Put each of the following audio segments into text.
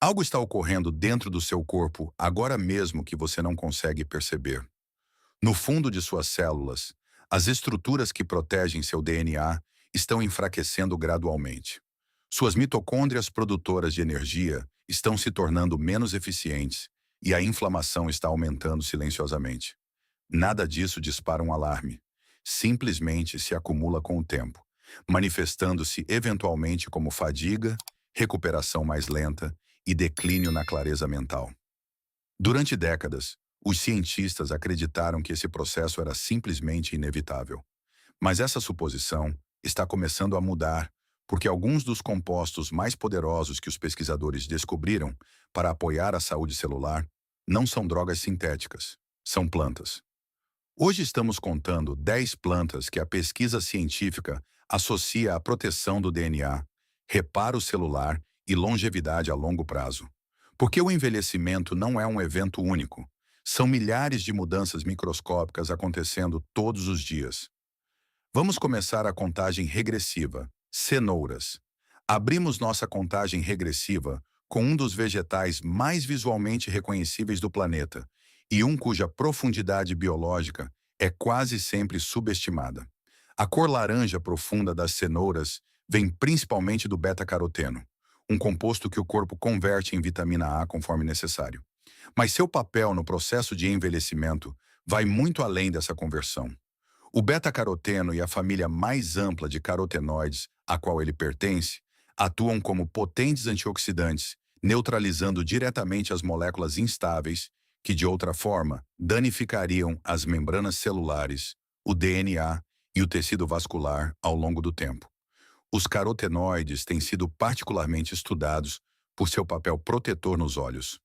Algo está ocorrendo dentro do seu corpo agora mesmo que você não consegue perceber. No fundo de suas células, as estruturas que protegem seu DNA estão enfraquecendo gradualmente. Suas mitocôndrias produtoras de energia estão se tornando menos eficientes e a inflamação está aumentando silenciosamente. Nada disso dispara um alarme. Simplesmente se acumula com o tempo, manifestando-se eventualmente como fadiga, recuperação mais lenta e declínio na clareza mental. Durante décadas, os cientistas acreditaram que esse processo era simplesmente inevitável. Mas essa suposição está começando a mudar porque alguns dos compostos mais poderosos que os pesquisadores descobriram para apoiar a saúde celular não são drogas sintéticas, são plantas. Hoje estamos contando 10 plantas que a pesquisa científica associa à proteção do DNA, reparo celular e longevidade a longo prazo. Porque o envelhecimento não é um evento único. São milhares de mudanças microscópicas acontecendo todos os dias. Vamos começar a contagem regressiva. Cenouras. Abrimos nossa contagem regressiva com um dos vegetais mais visualmente reconhecíveis do planeta e um cuja profundidade biológica é quase sempre subestimada. A cor laranja profunda das cenouras vem principalmente do beta-caroteno, um composto que o corpo converte em vitamina A conforme necessário. Mas seu papel no processo de envelhecimento vai muito além dessa conversão. O beta-caroteno e a família mais ampla de carotenoides, a qual ele pertence, atuam como potentes antioxidantes, neutralizando diretamente as moléculas instáveis que, de outra forma, danificariam as membranas celulares, o DNA e o tecido vascular ao longo do tempo. Os carotenoides têm sido particularmente estudados por seu papel protetor nos olhos.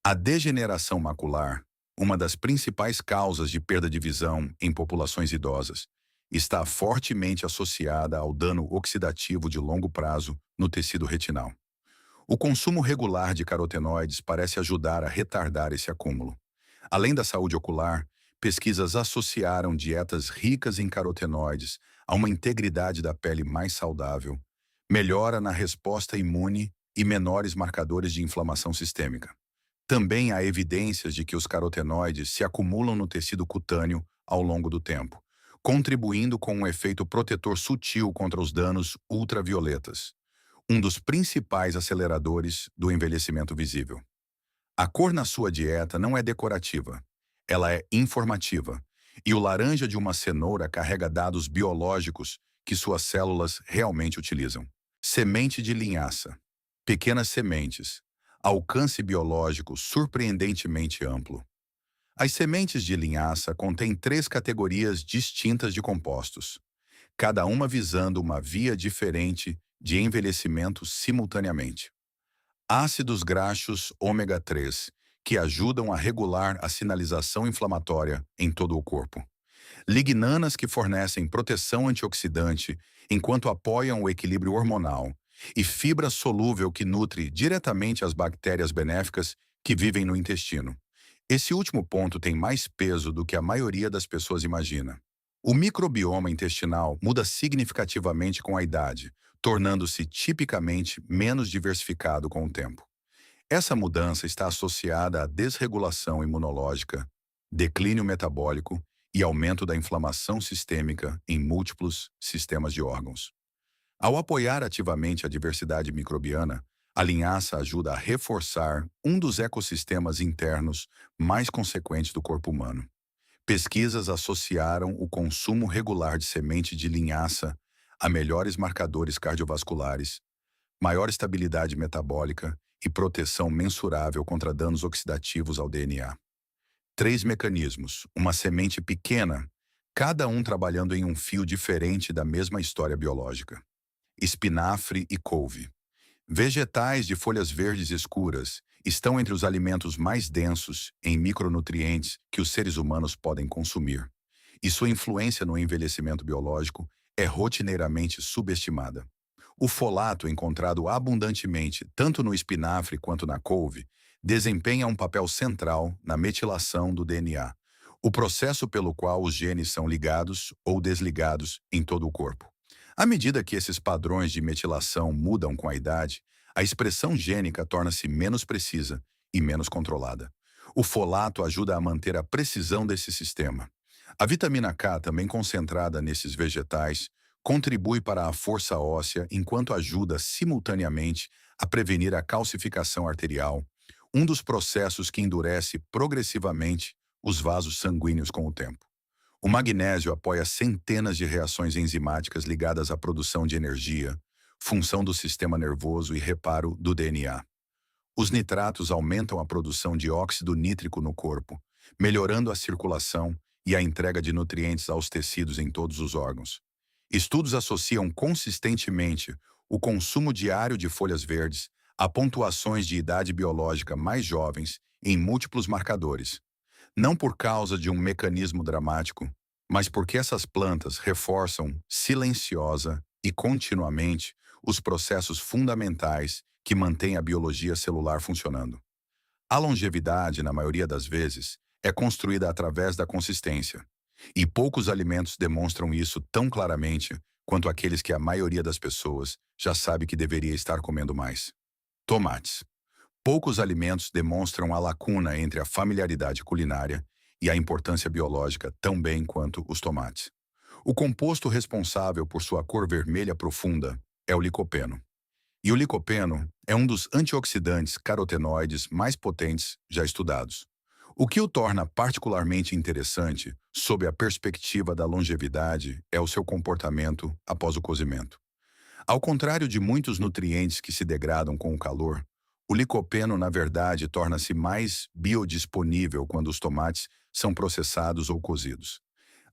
A degeneração macular, uma das principais causas de perda de visão em populações idosas, está fortemente associada ao dano oxidativo de longo prazo no tecido retinal. O consumo regular de carotenoides parece ajudar a retardar esse acúmulo. Além da saúde ocular, pesquisas associaram dietas ricas em carotenoides a uma integridade da pele mais saudável, melhora na resposta imune e menores marcadores de inflamação sistêmica. Também há evidências de que os carotenoides se acumulam no tecido cutâneo ao longo do tempo, contribuindo com um efeito protetor sutil contra os danos ultravioletas, um dos principais aceleradores do envelhecimento visível. A cor na sua dieta não é decorativa, ela é informativa, e o laranja de uma cenoura carrega dados biológicos que suas células realmente utilizam. Semente de linhaça. Pequenas sementes. Alcance biológico surpreendentemente amplo. As sementes de linhaça contêm 3 categorias distintas de compostos, cada uma visando uma via diferente de envelhecimento simultaneamente. Ácidos graxos ômega 3, que ajudam a regular a sinalização inflamatória em todo o corpo. Lignanas que fornecem proteção antioxidante enquanto apoiam o equilíbrio hormonal. E fibra solúvel que nutre diretamente as bactérias benéficas que vivem no intestino. Esse último ponto tem mais peso do que a maioria das pessoas imagina. O microbioma intestinal muda significativamente com a idade, tornando-se tipicamente menos diversificado com o tempo. Essa mudança está associada à desregulação imunológica, declínio metabólico e aumento da inflamação sistêmica em múltiplos sistemas de órgãos. Ao apoiar ativamente a diversidade microbiana, a linhaça ajuda a reforçar um dos ecossistemas internos mais consequentes do corpo humano. Pesquisas associaram o consumo regular de semente de linhaça a melhores marcadores cardiovasculares, maior estabilidade metabólica e proteção mensurável contra danos oxidativos ao DNA. 3 mecanismos, uma semente pequena, cada um trabalhando em um fio diferente da mesma história biológica. Espinafre e couve. Vegetais de folhas verdes escuras estão entre os alimentos mais densos em micronutrientes que os seres humanos podem consumir, e sua influência no envelhecimento biológico é rotineiramente subestimada. O folato, encontrado abundantemente tanto no espinafre quanto na couve, desempenha um papel central na metilação do DNA, o processo pelo qual os genes são ligados ou desligados em todo o corpo. À medida que esses padrões de metilação mudam com a idade, A expressão gênica torna-se menos precisa e menos controlada. O folato ajuda a manter a precisão desse sistema. A vitamina K, também concentrada nesses vegetais, contribui para a força óssea enquanto ajuda simultaneamente a prevenir a calcificação arterial, um dos processos que endurece progressivamente os vasos sanguíneos com o tempo. O magnésio apoia centenas de reações enzimáticas ligadas à produção de energia, função do sistema nervoso e reparo do DNA. Os nitratos aumentam a produção de óxido nítrico no corpo, melhorando a circulação e a entrega de nutrientes aos tecidos em todos os órgãos. Estudos associam consistentemente o consumo diário de folhas verdes a pontuações de idade biológica mais jovens em múltiplos marcadores, não por causa de um mecanismo dramático, mas porque essas plantas reforçam silenciosa e continuamente os processos fundamentais que mantêm a biologia celular funcionando. A longevidade, na maioria das vezes, é construída através da consistência, e poucos alimentos demonstram isso tão claramente quanto aqueles que a maioria das pessoas já sabe que deveria estar comendo mais. Tomates. Poucos alimentos demonstram a lacuna entre a familiaridade culinária e a importância biológica tão bem quanto os tomates. O composto responsável por sua cor vermelha profunda é o licopeno. E o licopeno é um dos antioxidantes carotenoides mais potentes já estudados. O que o torna particularmente interessante, sob a perspectiva da longevidade, é o seu comportamento após o cozimento. Ao contrário de muitos nutrientes que se degradam com o calor, o licopeno, na verdade, torna-se mais biodisponível quando os tomates são processados ou cozidos.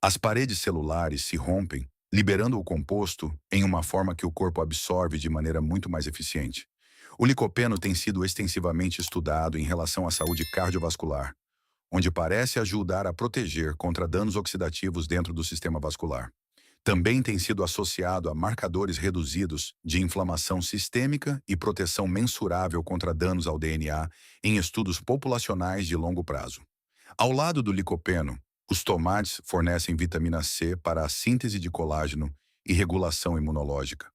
As paredes celulares se rompem, liberando o composto em uma forma que o corpo absorve de maneira muito mais eficiente. O licopeno tem sido extensivamente estudado em relação à saúde cardiovascular, onde parece ajudar a proteger contra danos oxidativos dentro do sistema vascular. Também tem sido associado a marcadores reduzidos de inflamação sistêmica e proteção mensurável contra danos ao DNA em estudos populacionais de longo prazo. Ao lado do licopeno, os tomates fornecem vitamina C para a síntese de colágeno e regulação imunológica,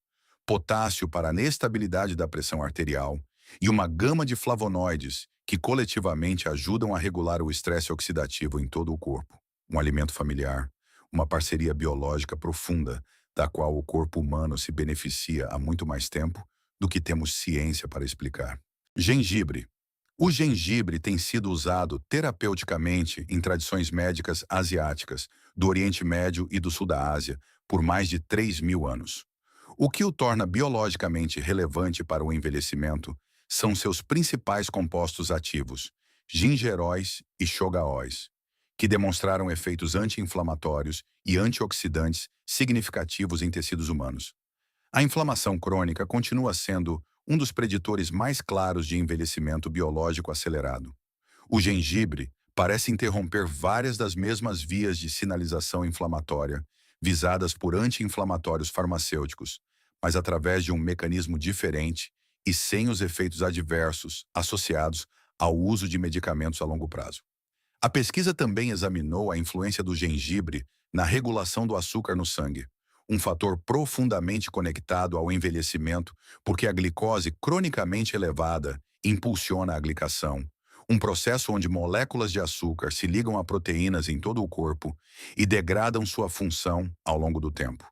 potássio para a estabilidade da pressão arterial e uma gama de flavonoides que coletivamente ajudam a regular o estresse oxidativo em todo o corpo. Um alimento familiar, uma parceria biológica profunda, da qual o corpo humano se beneficia há muito mais tempo do que temos ciência para explicar. Gengibre. O gengibre tem sido usado terapeuticamente em tradições médicas asiáticas, do Oriente Médio e do Sul da Ásia, por mais de 3.000 anos. O que o torna biologicamente relevante para o envelhecimento são seus principais compostos ativos, gingeróis e shogaóis, que demonstraram efeitos anti-inflamatórios e antioxidantes significativos em tecidos humanos. A inflamação crônica continua sendo um dos preditores mais claros de envelhecimento biológico acelerado. O gengibre parece interromper várias das mesmas vias de sinalização inflamatória visadas por anti-inflamatórios farmacêuticos, mas através de um mecanismo diferente e sem os efeitos adversos associados ao uso de medicamentos a longo prazo. A pesquisa também examinou a influência do gengibre na regulação do açúcar no sangue, um fator profundamente conectado ao envelhecimento, porque a glicose cronicamente elevada impulsiona a glicação, um processo onde moléculas de açúcar se ligam a proteínas em todo o corpo e degradam sua função ao longo do tempo.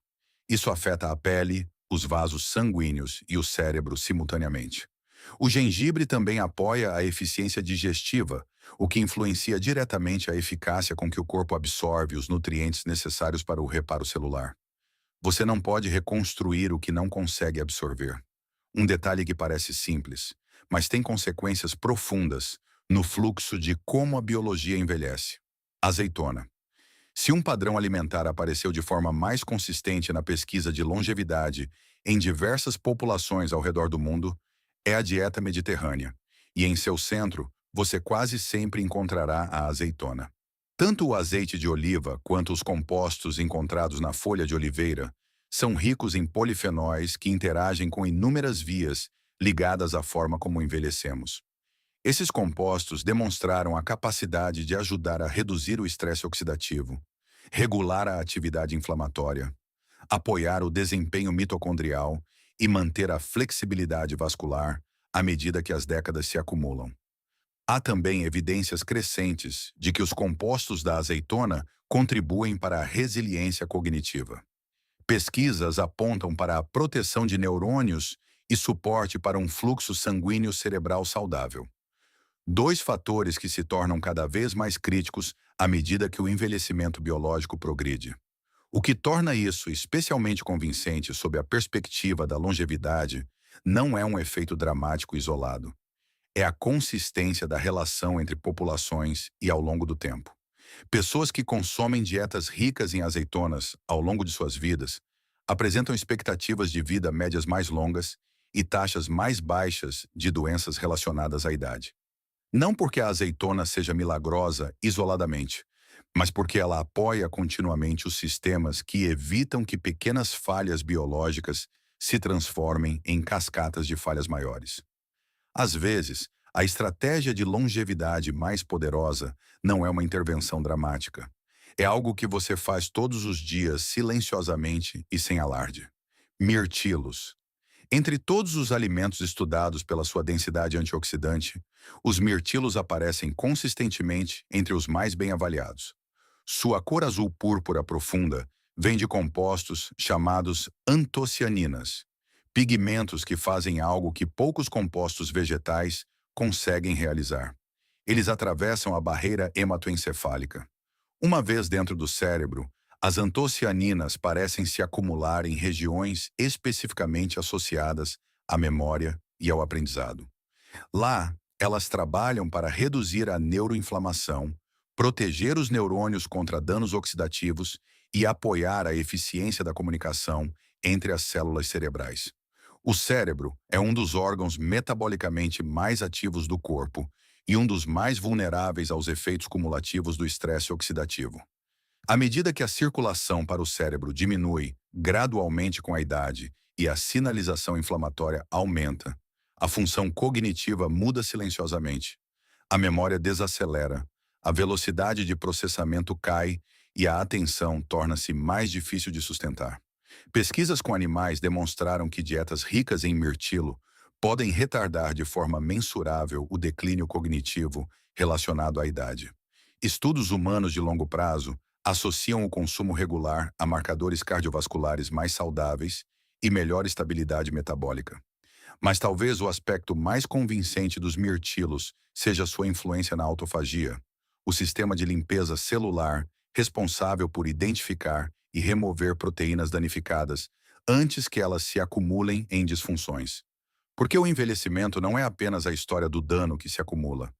Isso afeta a pele, os vasos sanguíneos e o cérebro simultaneamente. O gengibre também apoia a eficiência digestiva, o que influencia diretamente a eficácia com que o corpo absorve os nutrientes necessários para o reparo celular. Você não pode reconstruir o que não consegue absorver. Um detalhe que parece simples, mas tem consequências profundas no fluxo de como a biologia envelhece. Azeitona. Se um padrão alimentar apareceu de forma mais consistente na pesquisa de longevidade em diversas populações ao redor do mundo, é a dieta mediterrânea, e em seu centro você quase sempre encontrará a azeitona. Tanto o azeite de oliva quanto os compostos encontrados na folha de oliveira são ricos em polifenóis que interagem com inúmeras vias ligadas à forma como envelhecemos. Esses compostos demonstraram a capacidade de ajudar a reduzir o estresse oxidativo, regular a atividade inflamatória, apoiar o desempenho mitocondrial e manter a flexibilidade vascular, à medida que as décadas se acumulam. Há também evidências crescentes de que os compostos da azeitona contribuem para a resiliência cognitiva. Pesquisas apontam para a proteção de neurônios e suporte para um fluxo sanguíneo cerebral saudável. Dois fatores que se tornam cada vez mais críticos à medida que o envelhecimento biológico progride. O que torna isso especialmente convincente sob a perspectiva da longevidade não é um efeito dramático isolado. É a consistência da relação entre populações e ao longo do tempo. Pessoas que consomem dietas ricas em azeitonas ao longo de suas vidas apresentam expectativas de vida médias mais longas e taxas mais baixas de doenças relacionadas à idade. Não porque a azeitona seja milagrosa isoladamente, mas porque ela apoia continuamente os sistemas que evitam que pequenas falhas biológicas se transformem em cascatas de falhas maiores. Às vezes, a estratégia de longevidade mais poderosa não é uma intervenção dramática. É algo que você faz todos os dias silenciosamente e sem alarde. Mirtilos. Entre todos os alimentos estudados pela sua densidade antioxidante, os mirtilos aparecem consistentemente entre os mais bem avaliados. Sua cor azul púrpura profunda vem de compostos chamados antocianinas, pigmentos que fazem algo que poucos compostos vegetais conseguem realizar. Eles atravessam a barreira hematoencefálica. Uma vez dentro do cérebro, as antocianinas parecem se acumular em regiões especificamente associadas à memória e ao aprendizado. Lá, elas trabalham para reduzir a neuroinflamação, proteger os neurônios contra danos oxidativos e apoiar a eficiência da comunicação entre as células cerebrais. O cérebro é um dos órgãos metabolicamente mais ativos do corpo e um dos mais vulneráveis aos efeitos cumulativos do estresse oxidativo. À medida que a circulação para o cérebro diminui gradualmente com a idade e a sinalização inflamatória aumenta, a função cognitiva muda silenciosamente. A memória desacelera, a velocidade de processamento cai e a atenção torna-se mais difícil de sustentar. Pesquisas com animais demonstraram que dietas ricas em mirtilo podem retardar de forma mensurável o declínio cognitivo relacionado à idade. Estudos humanos de longo prazo associam o consumo regular a marcadores cardiovasculares mais saudáveis e melhor estabilidade metabólica. Mas talvez o aspecto mais convincente dos mirtilos seja sua influência na autofagia, o sistema de limpeza celular responsável por identificar e remover proteínas danificadas antes que elas se acumulem em disfunções. Porque o envelhecimento não é apenas a história do dano que se acumula,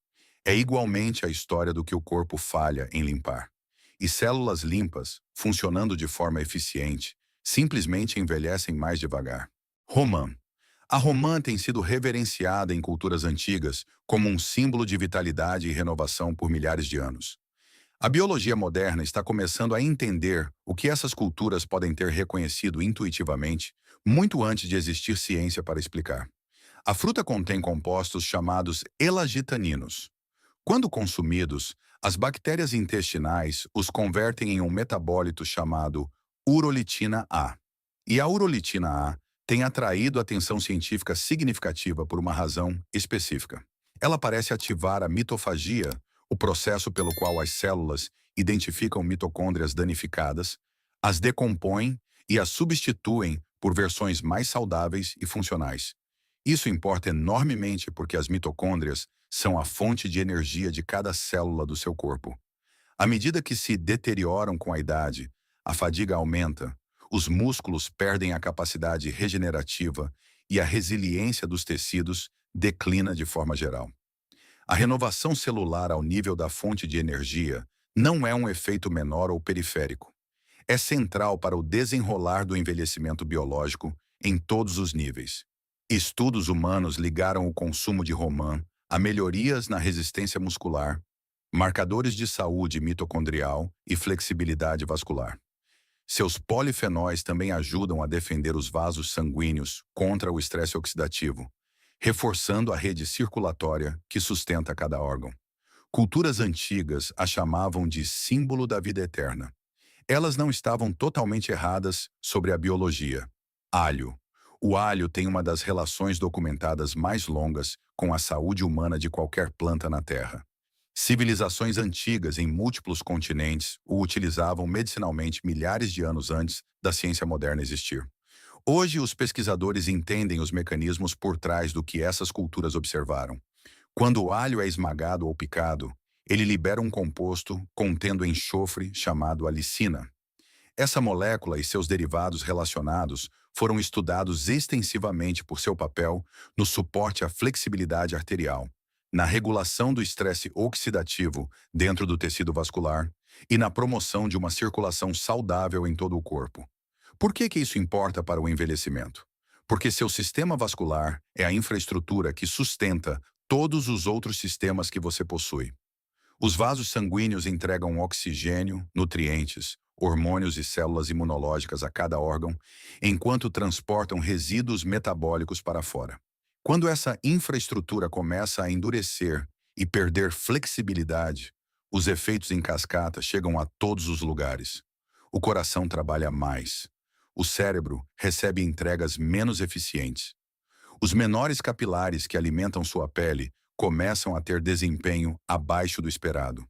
é igualmente a história do que o corpo falha em limpar. E células limpas, funcionando de forma eficiente, simplesmente envelhecem mais devagar. Romã. A romã tem sido reverenciada em culturas antigas como um símbolo de vitalidade e renovação por milhares de anos. A biologia moderna está começando a entender o que essas culturas podem ter reconhecido intuitivamente, muito antes de existir ciência para explicar. A fruta contém compostos chamados elagitaninos. Quando consumidos, as bactérias intestinais os convertem em um metabólito chamado urolitina A. E a urolitina A tem atraído atenção científica significativa por uma razão específica. Ela parece ativar a mitofagia, o processo pelo qual as células identificam mitocôndrias danificadas, as decompõem e as substituem por versões mais saudáveis e funcionais. Isso importa enormemente porque as mitocôndrias são a fonte de energia de cada célula do seu corpo. À medida que se deterioram com a idade, a fadiga aumenta, os músculos perdem a capacidade regenerativa e a resiliência dos tecidos declina de forma geral. A renovação celular ao nível da fonte de energia não é um efeito menor ou periférico. É central para o desenrolar do envelhecimento biológico em todos os níveis. Estudos humanos ligaram o consumo de romã a melhorias na resistência muscular, marcadores de saúde mitocondrial e flexibilidade vascular. Seus polifenóis também ajudam a defender os vasos sanguíneos contra o estresse oxidativo, reforçando a rede circulatória que sustenta cada órgão. Culturas antigas a chamavam de símbolo da vida eterna. Elas não estavam totalmente erradas sobre a biologia. Alho. O alho tem uma das relações documentadas mais longas com a saúde humana de qualquer planta na Terra. Civilizações antigas em múltiplos continentes o utilizavam medicinalmente milhares de anos antes da ciência moderna existir. Hoje, os pesquisadores entendem os mecanismos por trás do que essas culturas observaram. Quando o alho é esmagado ou picado, ele libera um composto contendo enxofre chamado alicina. Essa molécula e seus derivados relacionados foram estudados extensivamente por seu papel no suporte à flexibilidade arterial, na regulação do estresse oxidativo dentro do tecido vascular e na promoção de uma circulação saudável em todo o corpo. Por que isso importa para o envelhecimento? Porque seu sistema vascular é a infraestrutura que sustenta todos os outros sistemas que você possui. Os vasos sanguíneos entregam oxigênio, nutrientes, hormônios e células imunológicas a cada órgão, enquanto transportam resíduos metabólicos para fora. Quando essa infraestrutura começa a endurecer e perder flexibilidade, os efeitos em cascata chegam a todos os lugares. O coração trabalha mais. O cérebro recebe entregas menos eficientes. Os menores capilares que alimentam sua pele começam a ter desempenho abaixo do esperado.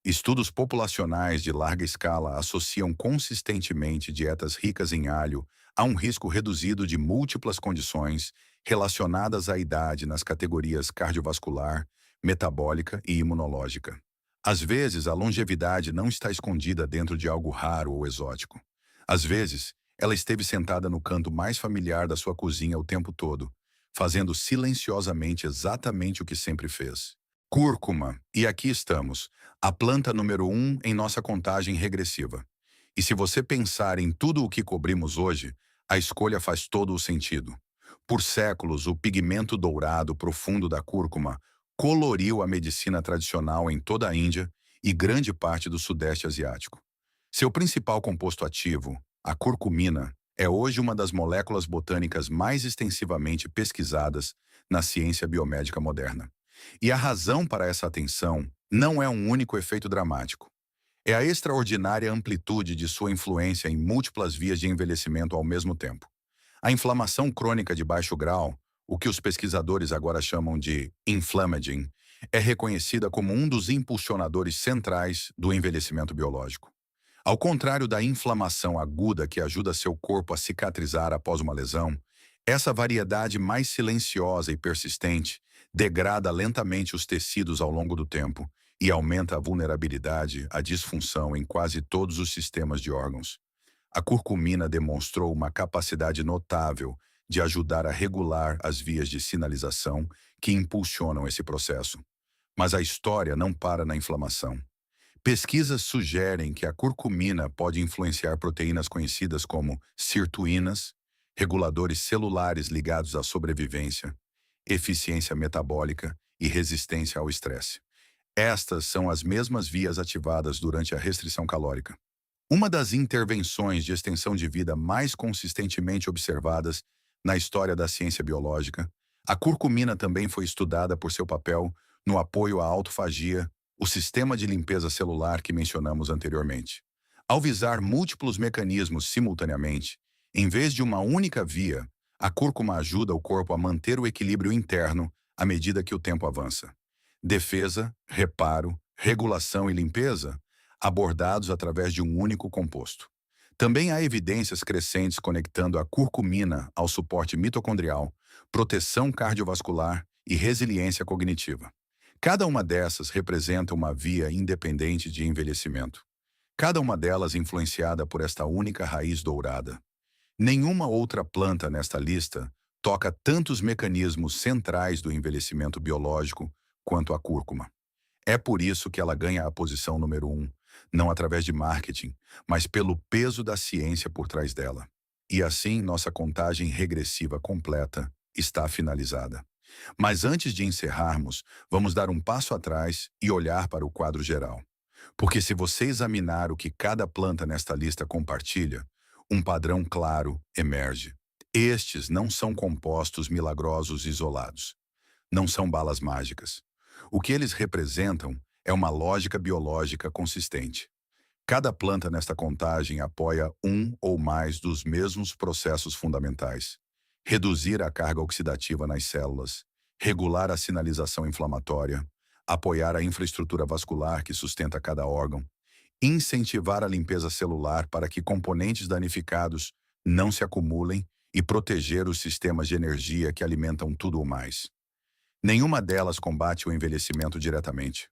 Estudos populacionais de larga escala associam consistentemente dietas ricas em alho a um risco reduzido de múltiplas condições relacionadas à idade nas categorias cardiovascular, metabólica e imunológica. Às vezes, a longevidade não está escondida dentro de algo raro ou exótico. Às vezes, ela esteve sentada no canto mais familiar da sua cozinha o tempo todo, fazendo silenciosamente exatamente o que sempre fez. Cúrcuma, e aqui estamos, a planta número 1 em nossa contagem regressiva. E se você pensar em tudo o que cobrimos hoje, a escolha faz todo o sentido. Por séculos, o pigmento dourado profundo da cúrcuma coloriu a medicina tradicional em toda a Índia e grande parte do Sudeste Asiático. Seu principal composto ativo, a curcumina, é hoje uma das moléculas botânicas mais extensivamente pesquisadas na ciência biomédica moderna. E a razão para essa atenção não é um único efeito dramático. É a extraordinária amplitude de sua influência em múltiplas vias de envelhecimento ao mesmo tempo. A inflamação crônica de baixo grau, o que os pesquisadores agora chamam de inflammaging, é reconhecida como um dos impulsionadores centrais do envelhecimento biológico. Ao contrário da inflamação aguda que ajuda seu corpo a cicatrizar após uma lesão, essa variedade mais silenciosa e persistente degrada lentamente os tecidos ao longo do tempo e aumenta a vulnerabilidade à disfunção em quase todos os sistemas de órgãos. A curcumina demonstrou uma capacidade notável de ajudar a regular as vias de sinalização que impulsionam esse processo. Mas a história não para na inflamação. Pesquisas sugerem que a curcumina pode influenciar proteínas conhecidas como sirtuínas, reguladores celulares ligados à sobrevivência, eficiência metabólica e resistência ao estresse. Estas são as mesmas vias ativadas durante a restrição calórica. Uma das intervenções de extensão de vida mais consistentemente observadas na história da ciência biológica, a curcumina também foi estudada por seu papel no apoio à autofagia, o sistema de limpeza celular que mencionamos anteriormente. Ao visar múltiplos mecanismos simultaneamente, em vez de uma única via, a cúrcuma ajuda o corpo a manter o equilíbrio interno à medida que o tempo avança. Defesa, reparo, regulação e limpeza, abordados através de um único composto. Também há evidências crescentes conectando a curcumina ao suporte mitocondrial, proteção cardiovascular e resiliência cognitiva. Cada uma dessas representa uma via independente de envelhecimento. Cada uma delas influenciada por esta única raiz dourada. Nenhuma outra planta nesta lista toca tantos mecanismos centrais do envelhecimento biológico quanto a cúrcuma. É por isso que ela ganha a posição número 1, não através de marketing, mas pelo peso da ciência por trás dela. E assim, nossa contagem regressiva completa está finalizada. Mas antes de encerrarmos, vamos dar um passo atrás e olhar para o quadro geral. Porque se você examinar o que cada planta nesta lista compartilha, um padrão claro emerge. Estes não são compostos milagrosos isolados. Não são balas mágicas. O que eles representam é uma lógica biológica consistente. Cada planta nesta contagem apoia um ou mais dos mesmos processos fundamentais. reduzir a carga oxidativa nas células, regular a sinalização inflamatória, apoiar a infraestrutura vascular que sustenta cada órgão, incentivar a limpeza celular para que componentes danificados não se acumulem e proteger os sistemas de energia que alimentam tudo o mais. Nenhuma delas combate o envelhecimento diretamente.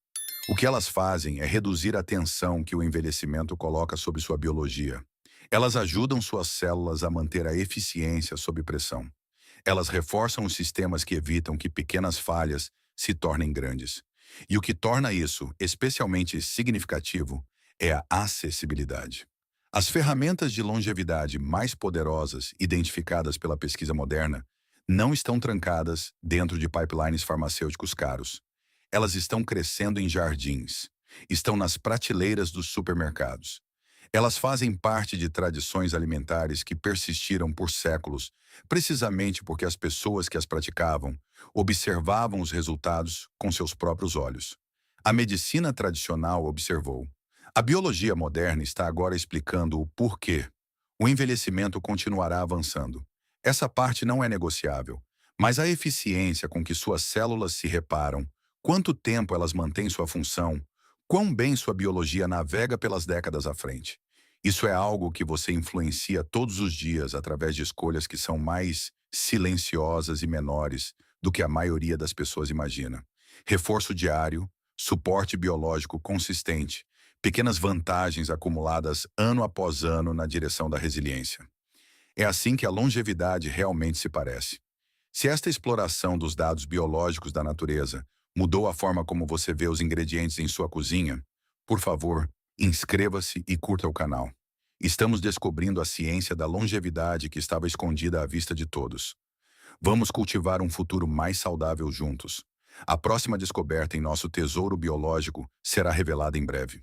O que elas fazem é reduzir a tensão que o envelhecimento coloca sobre sua biologia. Elas ajudam suas células a manter a eficiência sob pressão. Elas reforçam os sistemas que evitam que pequenas falhas se tornem grandes. E o que torna isso especialmente significativo é a acessibilidade. As ferramentas de longevidade mais poderosas identificadas pela pesquisa moderna não estão trancadas dentro de pipelines farmacêuticos caros. Elas estão crescendo em jardins, estão nas prateleiras dos supermercados. Elas fazem parte de tradições alimentares que persistiram por séculos, precisamente porque as pessoas que as praticavam observavam os resultados com seus próprios olhos. A medicina tradicional observou. A biologia moderna está agora explicando o porquê. O envelhecimento continuará avançando. Essa parte não é negociável, mas a eficiência com que suas células se reparam, quanto tempo elas mantêm sua função, quão bem sua biologia navega pelas décadas à frente. Isso é algo que você influencia todos os dias através de escolhas que são mais silenciosas e menores do que a maioria das pessoas imagina. Reforço diário, suporte biológico consistente, pequenas vantagens acumuladas ano após ano na direção da resiliência. É assim que a longevidade realmente se parece. Se esta exploração dos dados biológicos da natureza mudou a forma como você vê os ingredientes em sua cozinha, por favor, inscreva-se e curta o canal. Estamos descobrindo a ciência da longevidade que estava escondida à vista de todos. Vamos cultivar um futuro mais saudável juntos. A próxima descoberta em nosso tesouro biológico será revelada em breve.